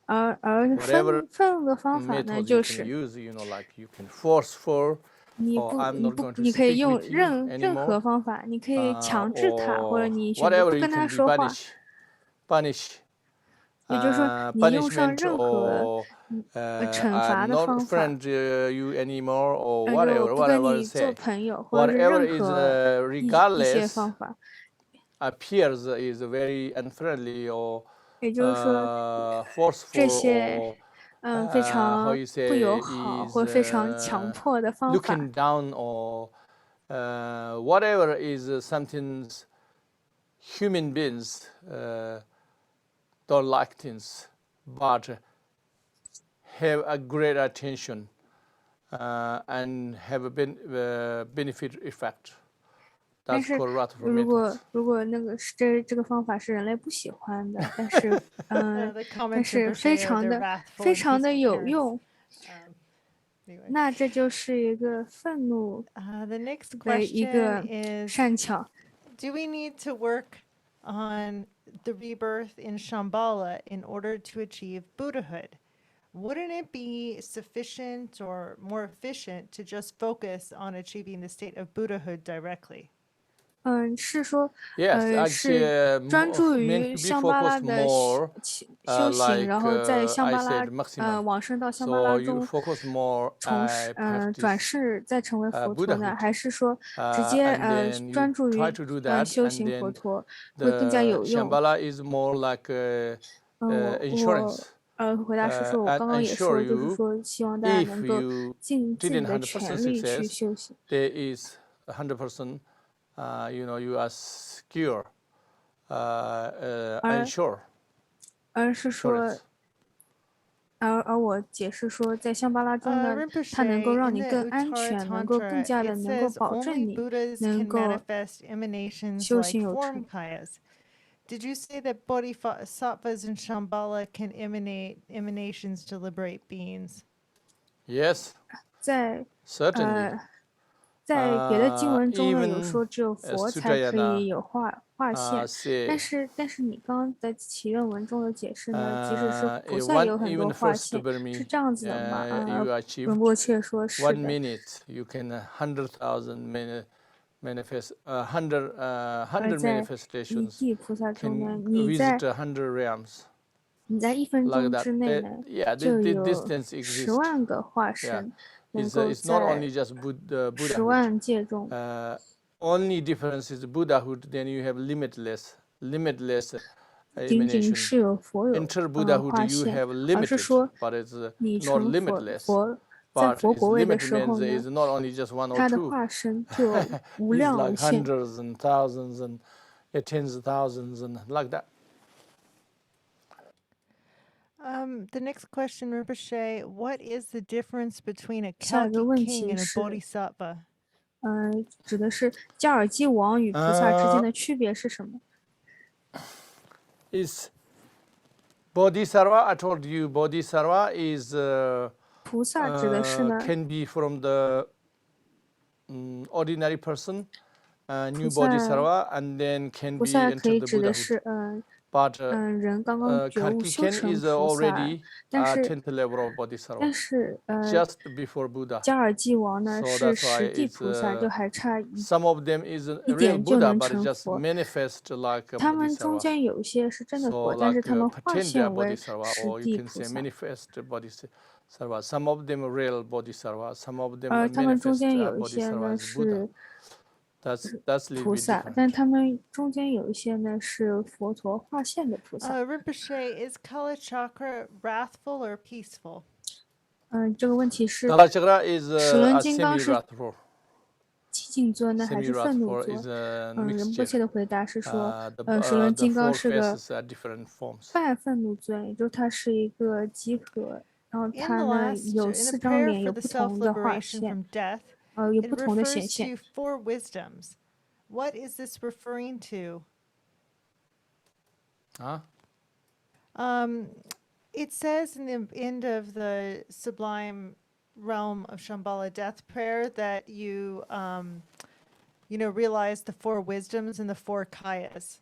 而 whatever 愤怒的方法呢， methods 就 you can 是 use, you know, like you can forceful, 你 or I'm not going to 你可以 speak 用 with you 任何 anymore, 方法，你可以强制他，或者 or 你选择 whatever 不 you 跟他 can be 说话。 punish, 也就是说，你用上 punishment, 任何 or 惩罚 I'm 的 not 方法， friend you anymore, or 就 whatever, 不跟 whatever 你 you 做 say, 朋友，或者是 whatever 任 is 何一些 regardless 方法。 appears is very unfriendly or 也就是说， forceful 这些 or 非 how 常 you 不友 say 好 is 或非常强迫的方法， looking down, or whatever is something human beings don't like things, but have a great attention and have a benefit effect. 但 That's 是 called wrathful 如 methods. 果那个这个方法是人类不喜欢的，但是 The 但 comments 是 Rinpoche 非 are 常 they're 的 wrathful 非 and 常的 peaceful 有 parents. 用， Anyway. 那这就是一个愤怒 The next 的一 question 个 is, 善巧。 do we need to work on the rebirth in Shambhala in order to achieve Buddhahood? Wouldn't it be sufficient or more efficient to just focus on achieving the state of Buddhahood directly? 是说，Yes, 是专注 meant 于 to be 香巴拉 focused 的 more, 修行， like 然后在香 I 巴拉 said, maximum. 往生到香巴 So 拉 you 中 focus more, 转 practice 世再成为佛陀呢， Buddhahood. 还是说直接 And then you 专注 try 于 to do that, 修 and 行佛 then 陀会更加 the 有用？ Shambhala is more like 我 insurance. 回答是说，我 And 刚刚也 ensure 说，就是 you 说希望大家 if 能够 you 尽自己 didn't 的 100% 全力去 success, 修行。 there is 100%, you are secure, ensure. 而是说，而我解释说，在香巴拉中呢，它能够让你更安全，能够更加的能够保证你能够修行有成。 Did you say that bodhisattvas and Shambhala can emanate emanations to liberate beings? Yes, 在 certainly. 在别的经文中呢， even 有说只有佛才可以有化现， 但是你刚刚的祈愿文中的解释呢，即使是菩萨有很多化现，是这样子的吗？仁波切说是的。 1 minute you can 100,000 manifest 100 manifestations 地菩萨中呢， can 你在 visit 100 realms. 你在1分钟 Like that. 之内呢， Yeah, 就 this 有 distance exists. 10万个化身， 能够 It's not 在 only just 10 Buddhahood. 万界中。 Only difference is Buddhahood. Then you have limitless 仅仅 emanation. 是有佛有 Enter 化 Buddhahood, you 现， have 而是 limited, 说 but it's 你 not 成 limitless. 在 But 佛 it's 国位的 limit 时候 means 呢， it's not only just one or 他的 two. 化身就有无 It's 量无 like 限。 hundreds and thousands and tens of thousands and like that. The next question, Rinpoche, what is the difference between a 下一个 Kalki 问 king 题 and a 是， bodhisattva? 指的是加尔基王与菩萨之间的区别是什么？ Is Bodhisattva, I told you, Bodhisattva is 菩萨指的是呢， can be from the ordinary person, new 菩萨 Bodhisattva, and then can 菩 be 萨可 into 以 the 指的是 Buddhahood. But 人刚刚觉悟 Karki 修 Ken 成 is 菩萨， already 但是 10th level of 但 Bodhisattva, 是 just before Buddha. 加尔基王呢 So 是 that's why 实地 it's 菩萨，就还差 some of them is a 一 real 点就 Buddha, 能 but it 成 just 佛。 manifest like a 他们中 Bodhisattva. 间有一些是真的 So 佛，但是 like 他们化 pretend they are 现为 Bodhisattva, 实 or you 地 can 菩 say 萨。 manifest Bodhisattva. Some of them are real Bodhisattva, some of them 他们中 manifest 间有一些 Bodhisattva 呢 as Buddha. 是 That's a little 菩 bit 萨， different. 但他们中间有一些呢是佛陀化现的菩萨。 Rinpoche, is Kala Chakra wrathful or peaceful? 这个问题是 Kala Chakra is 齿轮金刚是 semi-wrathful. 寂静尊呢，还是愤怒 Semi-wrathful 尊？ is a 仁波 mixture. 切的回答是说， The 齿轮金刚 four 是个 faces are different forms. 半愤怒尊，也就是它是一个集合，然后 In 它 the 呢 last, 有 in 4 the 张 prayer 脸， for 有 the 不同的化 self-liberation 现， from death, 有 it 不同的显 refers 现。 to 4 wisdoms. What is this referring to? Huh? It says in the end of the sublime realm of Shambhala death prayer that you, realize the 4 wisdoms and the 4 kayas.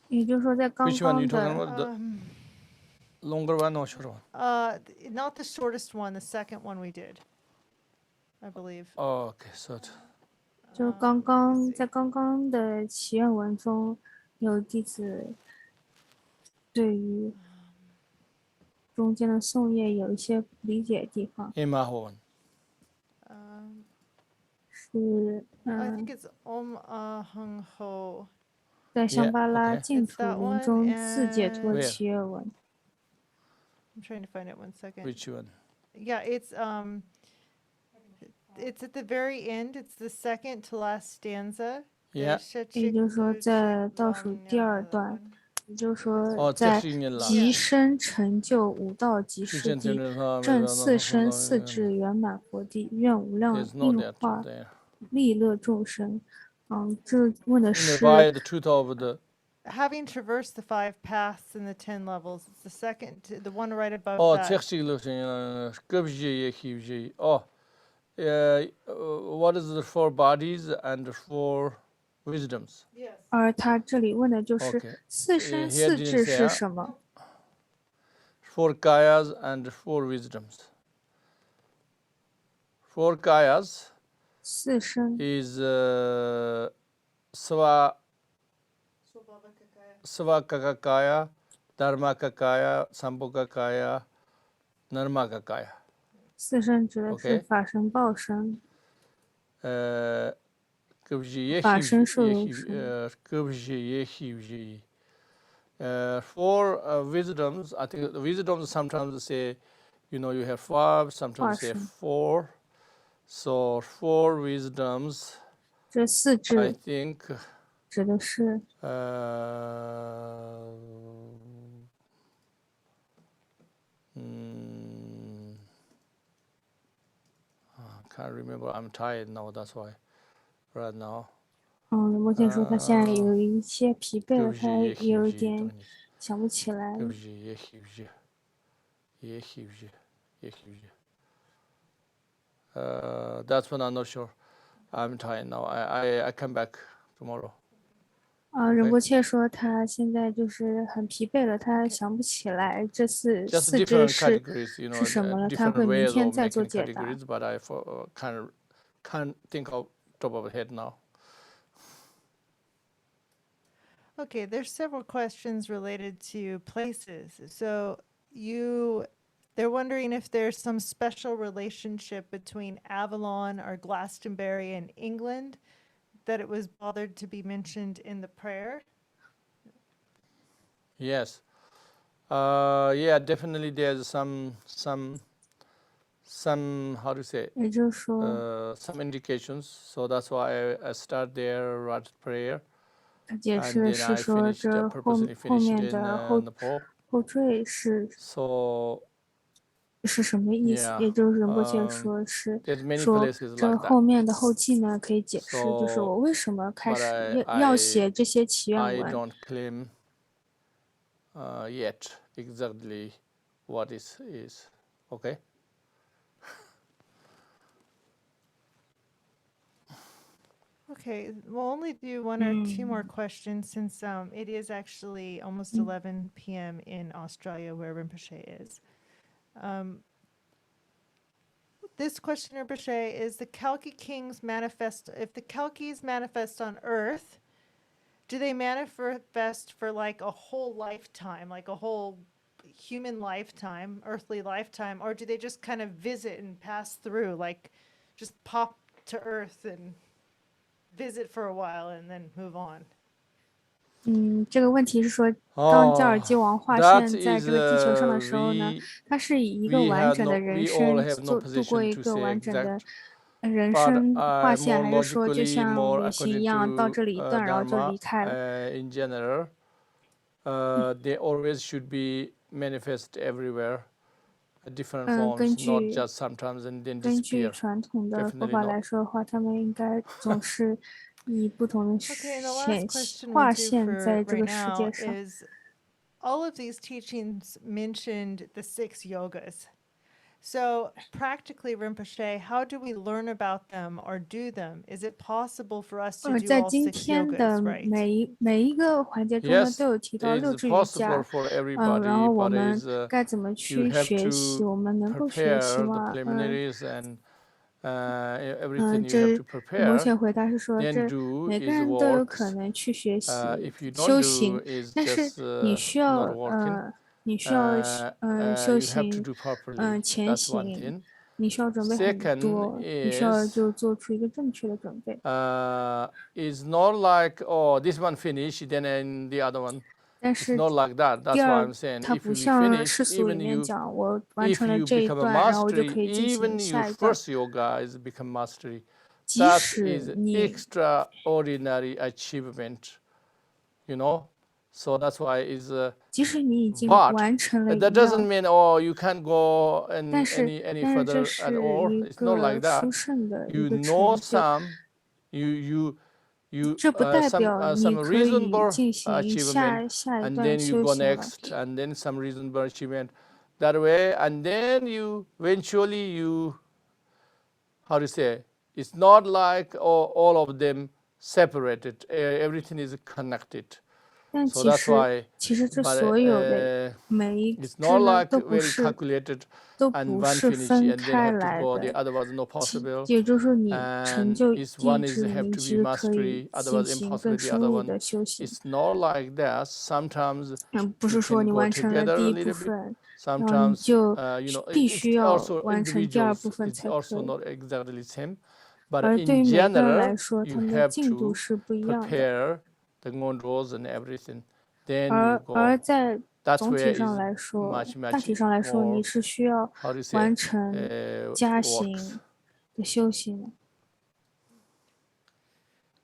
也就是说，在刚 Which one 刚 you talking 的 about? The longer one or shorter one? Not the shortest one, the second one we did, I believe. Oh, okay, so 就是刚刚在刚刚的祈愿文中，有弟子对于中间的颂业有一些不理解的地方， Imahovan. 是 I think it's Om Ahung Ho. 在香巴拉 Yeah, okay. 净土 It's that 林 one 中自解脱 and- 祈愿文。 I'm trying to find it 1 second. Which one? Yeah, it's at the very end. It's the second to last stanza. Yeah. 也就是说，在倒数第2段，也就是说，哦在这是念了即身成就五道即是地，正四身四智圆满佛地，愿无量 There's no 应 that 化 there. 利乐众生。这问的 In the 是 by the truth of the Having traversed the 5 paths and the 10 levels, it's the second, the one right above oh that. Oh, what is the 4 bodies and the 4 wisdoms? Yes. 而他这里问的就是 Okay. 四身 Here 四 didn't 智 say, 是什么？ 4 kayas and 4 wisdoms. 4 kayas 四声 is Svakakaya, Dharmakakaya, Sambhogakaya, Nirmakakaya. 四声指的是 Okay. 法身、报身、 Kavji 法身、 yehi 受用身。 Kavji yehi. For wisdoms, I think the wisdoms sometimes say, you have 5, sometimes say 4. So 4 wisdoms, 这四 I 智 think, 指的是 can't remember. I'm tired now. That's why. Right now. 目前说他现在有一些疲惫了，他有一点想不起来。 That's when I'm not sure. I'm tired now. I come back tomorrow. 仁波切说他现在就是很疲惫了，他想不起来这四 Just 智 different 是 categories, 是什么了，他 different 会明 ways 天 of 再做 making 解答。 categories, but I can't think of top of head now. Okay, there's several questions related to places. So they're wondering if there's some special relationship between Avalon or Glastonbury and England that it was bothered to be mentioned in the prayer. Yes. Yeah, definitely there's some how to say 也就是说， some indications. So that's why I start there right prayer. 他解 And 释的 then 是 I 说 finished, 这 purposely 后 finished 面 in 的 Nepal. 后缀是 So 什么意思？ yeah, 也就是仁波切说是 there's many 说 places 这 like 后 that. 面的后记呢，可以解释就是我 So, 为什么开 but 始要写这些祈愿 I 文。 don't claim yet exactly what is. Okay. Okay, we'll only do one or two more questions since it is actually almost 11 p.m. in Australia where Rinpoche is. This question, Rinpoche, is the Kalki Kings manifest, if the Kalkis manifest on Earth, do they manifest for like a whole lifetime, like a whole human lifetime, earthly lifetime, or do they just kind of visit and pass through, like just pop to Earth and visit for a while and then move on? 这个问题是说，当加尔基王化现在这个地球上的时候呢，他是以一个完整的人生度过一个完整的人生化现，还是说就像旅行一样，到这里一段，然后就离开了？ In general, they always should be manifest everywhere, different forms, not just sometimes and then disappear. 根据传统的佛法来说的话，他们应该总是以不同的化现在这个世界上。 All of these teachings mentioned the 6 yogas. So practically, Rinpoche, how do we learn about them or do them? Is it possible for us to do all 6 yogas right? 在今天的每一个环节中呢，都有提到6支瑜伽。然后我们该怎么去学习？我们能够学习吗？目前回答是说，这每个人都有可能去学习修行，但是你需要修行前行，你需要准备很多，你需要就做出一个正确的准备。Is not like this one finish then and the other one. 但是 not like that. That's why I'm saying 它 if 不 you 像 finish, 世俗里 even 面 you 讲，我完成 if 了 you 这一 become a 段，然后我就 mastery, 可以进 even 行 your 下一段。 first yoga is become mastery. 即 That 使 is 你 extraordinary achievement, So that's why is 即使你已经 but 完成了一 that doesn't 样， mean you can't go 但是 any 这 further 是 at all. 一 It's not 个 like that. 殊胜的一 You 个 know 成就。 some, you 这不代表 some 你可以 reasonable 进行 achievement, 下一 and 段 then you 修 go 行了。 next, and then some reasonable achievement that way, and then you eventually how to say, it's not like all of them separated. Everything is connected. 但 So that's why, 其实这 but 所有的每一 it's 支 not 呢 like 都不 very 是 calculated 都 and 不 one 是 finish 分 and then 开 have to 来 go, the 的， other was not possible. 也就是说你成 And 就 is 意 one is 志， have 你 to be 是可以 mastery, 进 otherwise 行 impossible 更 the 深 other 入 one. 的修行。 It's not like that. Sometimes 不 you 是说 can 你 go 完成了 together 第 a 一部 little bit. 分，然后你 Sometimes 就 you know 必须 it's 要 also 完成第二部 individuals. 分 It's 才可 also 以。 not exactly same. But 而对 in 于每个人来 general, 说，他 you 们的 have 进度 to 是不一样的。 prepare the gondros and everything. Then you 而 go. 在 That's 总 where 体上 is 来说， much 大体上来说， more 你是需要 how to say 完成加 works. 行的修行的。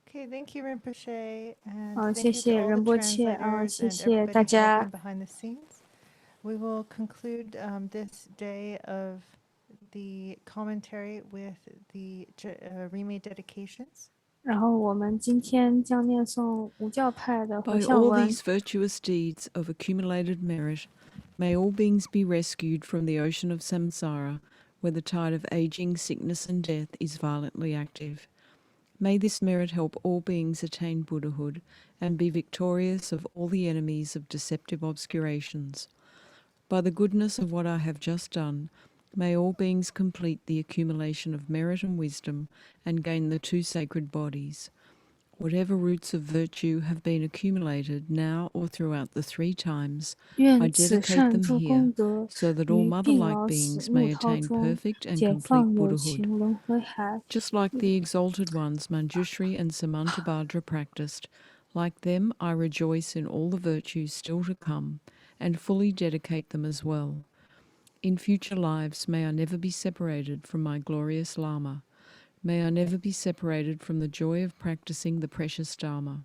Okay, thank you, Rinpoche, and 好， thank 谢 you to 谢 all the 仁波切啊， translators 谢 and 谢大 everybody 家。 helping behind the scenes. We will conclude this day of the commentary with the remade dedications. 然后我们今天将念诵无教派的回 By 向 all 文。 these virtuous deeds of accumulated merit, may all beings be rescued from the ocean of samsara, where the tide of aging, sickness and death is violently active. May this merit help all beings attain Buddhahood and be victorious of all the enemies of deceptive obscurations. By the goodness of what I have just done, may all beings complete the accumulation of merit and wisdom and gain the two sacred bodies. Whatever roots of virtue have been accumulated now or throughout the 3 times, I 愿此 dedicate 善 them 诸 here, 功德 so that all 于病 mother-like 老死 beings 怒 may 涛 attain 中 perfect and 解 complete 放有 Buddhahood. 情轮回海。 Just like the exalted ones Manjushri and Samantabhadra practiced, like them I rejoice in all the virtues still to come, and fully dedicate them as well. In future lives may I never be separated from my glorious Lama. May I never be separated from the joy of practicing the precious Dharma.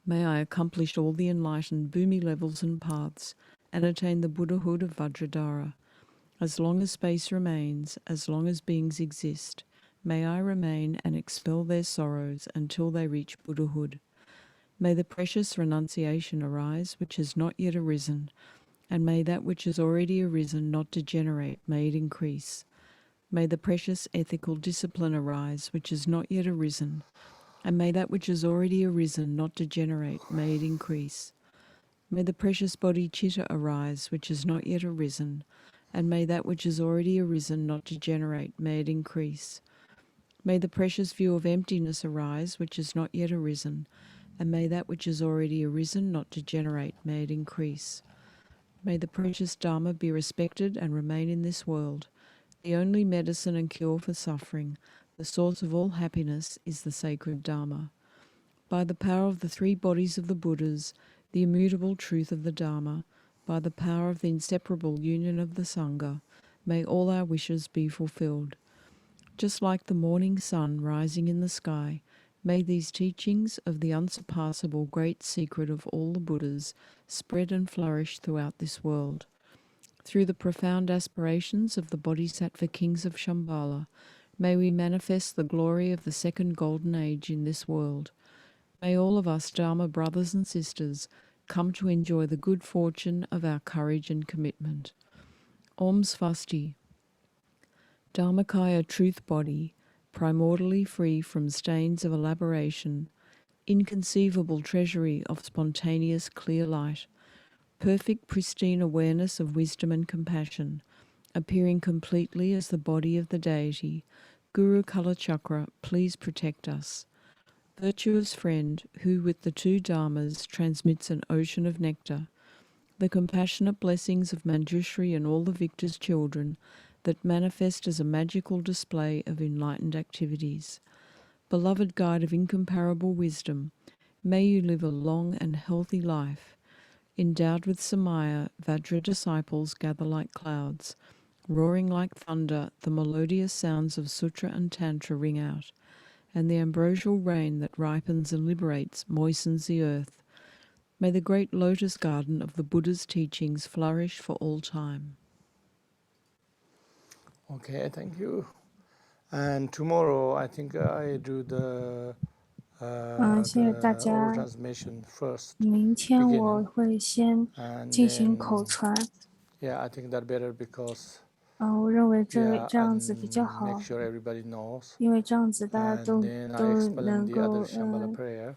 May I accomplish all the enlightened Bhumi levels and paths, and attain the Buddhahood of Vajradhara. As long as space remains, as long as beings exist, may I remain and expel their sorrows until they reach Buddhahood. May the precious renunciation arise which has not yet arisen, and may that which has already arisen not degenerate, may it increase. May the precious ethical discipline arise which has not yet arisen, and may that which has already arisen not degenerate, may it increase. May the precious bodhicitta arise which has not yet arisen, and may that which has already arisen not degenerate, may it increase. May the precious view of emptiness arise which has not yet arisen, and may that which has already arisen not degenerate, may it increase. May the precious Dharma be respected and remain in this world. The only medicine and cure for suffering, the source of all happiness, is the sacred Dharma. By the power of the 3 bodies of the Buddhas, the immutable truth of the Dharma, by the power of the inseparable union of the Sangha, may all our wishes be fulfilled. Just like the morning sun rising in the sky, may these teachings of the unsurpassable great secret of all the Buddhas spread and flourish throughout this world. Through the profound aspirations of the Bodhisattva kings of Shambhala, may we manifest the glory of the second golden age in this world. May all of us Dharma brothers and sisters come to enjoy the good fortune of our courage and commitment. Om Svasti. Dharmakaya truth body, primordially free from stains of elaboration, inconceivable treasury of spontaneous clear light, perfect pristine awareness of wisdom and compassion, appearing completely as the body of the deity, Guru Kala Chakra, please protect us. Virtuous friend, who with the 2 dharmas transmits an ocean of nectar, the compassionate blessings of Manjushri and all the victor's children that manifest as a magical display of enlightened activities. Beloved guide of incomparable wisdom, may you live a long and healthy life. Endowed with Samaya, Vajra disciples gather like clouds. Roaring like thunder, the melodious sounds of Sutra and Tantra ring out, and the ambrosial rain that ripens and liberates moistens the earth. May the great lotus garden of the Buddha's teachings flourish for all time. Okay, thank you. And tomorrow, I think I do the 谢谢大 oral 家。 transmission first, 明天我 beginning, 会先 and 进行 then 口传。 yeah, I think that better because 我认为 yeah, 这样子 and 比较 make 好， sure everybody knows, 因为这样子大家 and 都 then I explain 能 the other 够 Shambhala prayer.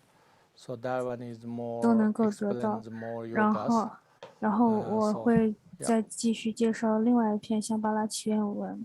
都能够得到。然后我会再继续介绍另外一篇香巴拉祈愿文，